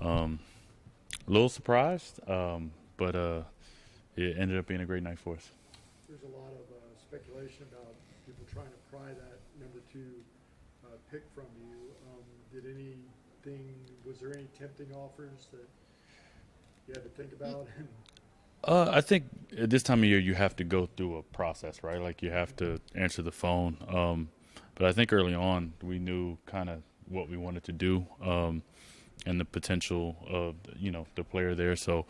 A little surprised, but it ended up being a great night for us. There's a lot of speculation about people trying to pry that number two pick from you. Was there any tempting offers that you had to think about? I think at this time of year you have to go through a process, right? Like you have to answer the phone. But I think early on we knew kind of what we wanted to do and the potential of the player there. So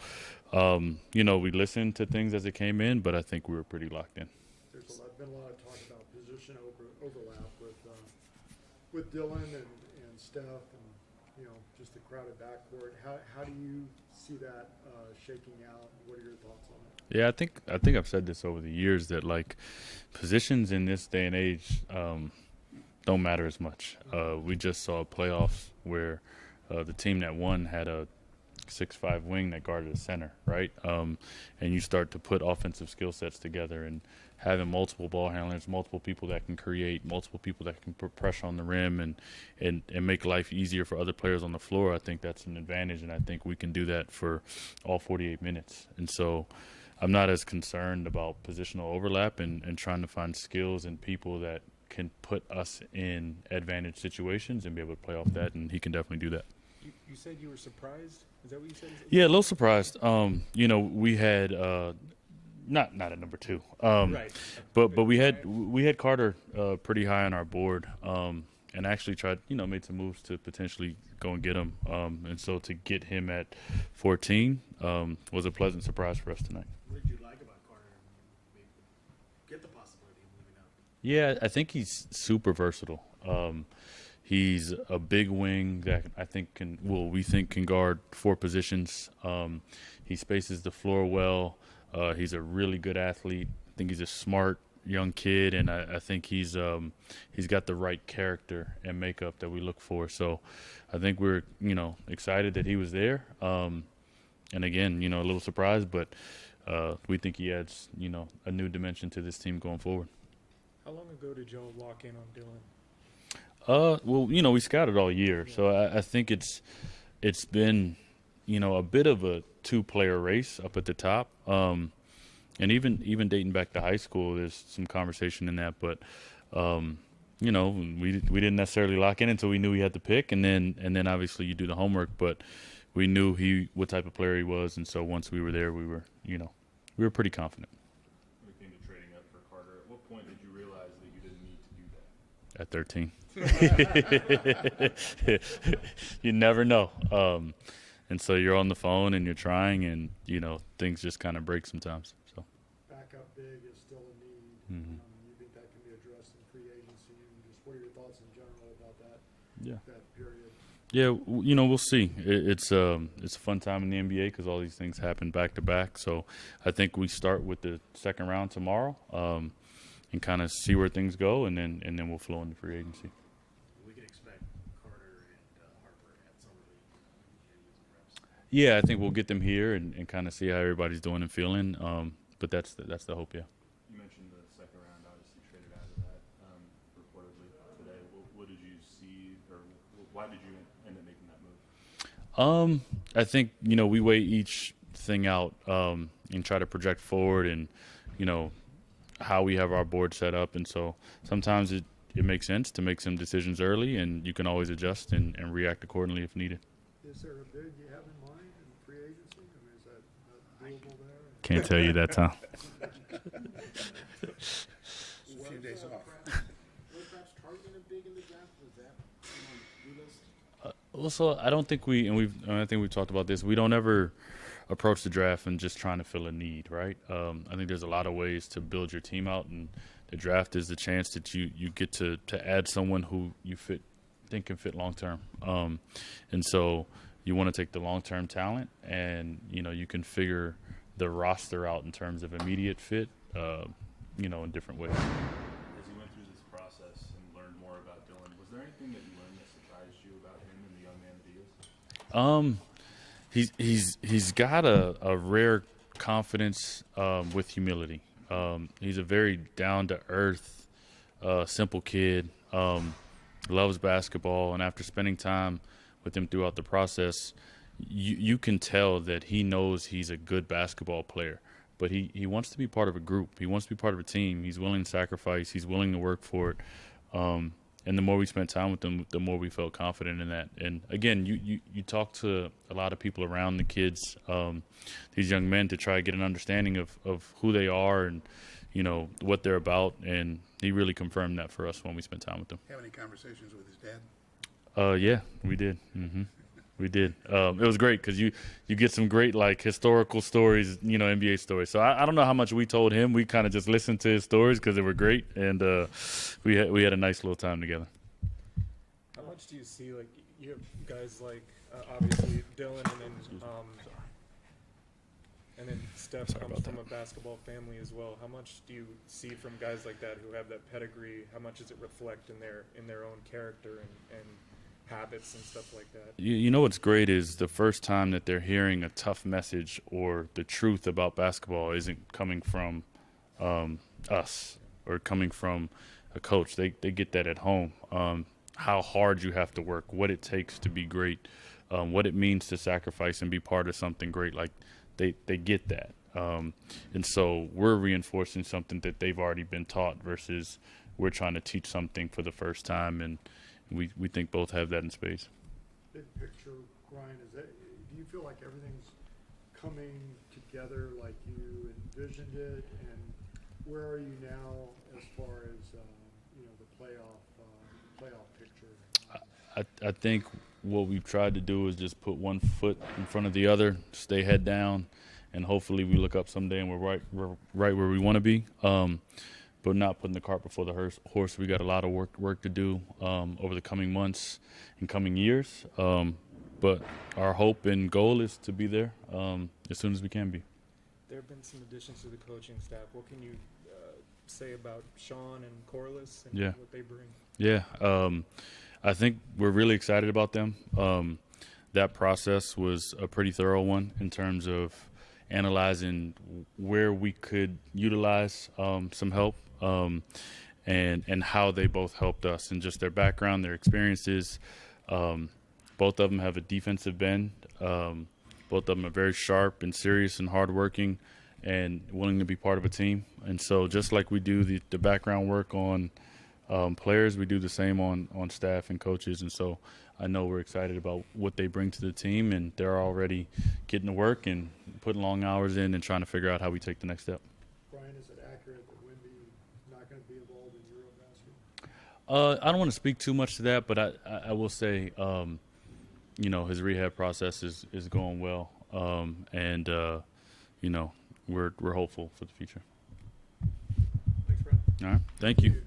we listened to things as it came in, but I think we were pretty locked in. There's been a lot of talk about position overlap with Dylan and Steph, and just the crowded backcourt. How do you see that shaking out? What are your thoughts on it? Yeah, I think I've said this over the years that like positions in this day and age don't matter as much. We just saw playoffs where the team that won had a 6'5" wing that guarded a center, right? And you start to put offensive skill sets together and having multiple ball handlers, multiple people that can create, multiple people that can put pressure on the rim and make life easier for other players on the floor. I think that's an advantage, and I think we can do that for all 48 minutes. And so I'm not as concerned about positional overlap and trying to find skills and people that can put us in advantage situations and be able to play off that, and he can definitely do that. You said you were surprised? Is that what you said? Yeah, a little surprised. We had not at number two, Right. but we had Carter pretty high on our board, and actually tried made some moves to potentially go and get him, and so to get him at 14 was a pleasant surprise for us tonight. What did you like about Carter? Maybe get the possibility of moving up. Yeah, I think he's super versatile. He's a big wing that I think we think can guard four positions. He spaces the floor well. He's a really good athlete. I think he's a smart young kid, and I think he's got the right character and makeup that we look for. So I think we're excited that he was there. And again, a little surprised, but we think he adds a new dimension to this team going forward. How long ago did y'all lock in on Dylan? Well, we scouted all year, so I think it's been, a bit of a two-player race up at the top, and even dating back to high school, there's some conversation in that. But, we didn't necessarily lock in until we knew he had the pick, and then obviously you do the homework. But we knew what type of player he was, and so once we were there, we were pretty confident. When it came to trading up for Carter, at what point did you realize that you didn't need to do that? At 13. You never know. And so you're on the phone and you're trying, and things just kind of break sometimes. So Backup big is still a need. Mm-hmm. You think that can be addressed in free agency? And just what are your thoughts in general about that? Yeah. That period. Yeah, we'll see. It's a fun time in the NBA because all these things happen back to back. So I think we start with the second round tomorrow, and kind of see where things go, and then we'll flow into free agency. We can expect Carter and Harper at Summer League. Yeah, I think we'll get them here and kind of see how everybody's doing and feeling. But that's the hope, yeah. You mentioned the second round, obviously traded out of that reportedly today. What did you see, or why did you end up making that move? I think we weigh each thing out and try to project forward, and how we have our board set up, and so sometimes it makes sense to make some decisions early, and you can always adjust and react accordingly if needed. Is there a bid you have in mind in free agency? I mean, is that doable there? Can't tell you that, Tom. A few days off. Was perhaps targeting a big in the draft? Was that on your list? Also, I don't think I think we've talked about this. We don't ever approach the draft and just trying to fill a need, right? I think there's a lot of ways to build your team out, and the draft is the chance that you get to add someone who you think can fit long term. And so you want to take the long term talent, and you can figure the roster out in terms of immediate fit, in different ways. As you went through this process and learned more about Dylan, was there anything that you learned that surprised you about him and the young man that he is? He's got a rare confidence with humility. He's a very down-to-earth, simple kid, loves basketball, and after spending time with him throughout the process, you can tell that he knows he's a good basketball player, but he wants to be part of a group. He wants to be part of a team. He's willing to sacrifice. He's willing to work for it. And the more we spent time with him, the more we felt confident in that. And again, you talk to a lot of people around the kids, these young men, to try to get an understanding of who they are and, you know, what they're about. And he really confirmed that for us when we spent time with them. Have any conversations with his dad? Yeah, we did. We did. It was great because you get some great, like, historical stories, you know, NBA stories. So I don't know how much we told him. We kind of just listened to his stories because they were great, and we had a nice little time together. How much do you see, like, you have guys like, obviously, Dylan and then Steph comes from a basketball family as well. How much do you see from guys like that who have that pedigree? How much does it reflect in their own character and habits and stuff like that? You know what's great is the first time that they're hearing a tough message or the truth about basketball isn't coming from us or coming from a coach. They get that at home. How hard you have to work, what it takes to be great, what it means to sacrifice and be part of something great. Like they get that. And so we're reinforcing something that they've already been taught versus we're trying to teach something for the first time. And we think both have that in spades. Big picture, Ryan, do you feel like everything's coming together like you envisioned it? And where are you now as far as you know, the playoff picture? I think what we've tried to do is just put one foot in front of the other, stay head down, and hopefully we look up someday and we're right where we want to be. But not putting the cart before the horse. We got a lot of work to do over the coming months and coming years. But our hope and goal is to be there as soon as we can be. There have been some additions to the coaching staff. What can you say about Sean and Corliss and what they bring? Yeah, I think we're really excited about them. That process was a pretty thorough one in terms of analyzing where we could utilize some help. And how they both helped us and just their background, their experiences. Both of them have a defensive bend. Both of them are very sharp and serious and hardworking and willing to be part of a team. And so just like we do the background work on players, we do the same on staff and coaches. And so I know we're excited about what they bring to the team, and they're already getting to work and putting long hours in and trying to figure out how we take the next step. Brian, is it accurate that Wemby not going to be involved in Eurobasket? I don't want to speak too much to that, but I will say, you know, his rehab process is going well, and you know, we're hopeful for the future. Thanks, Brad. All right, thank you.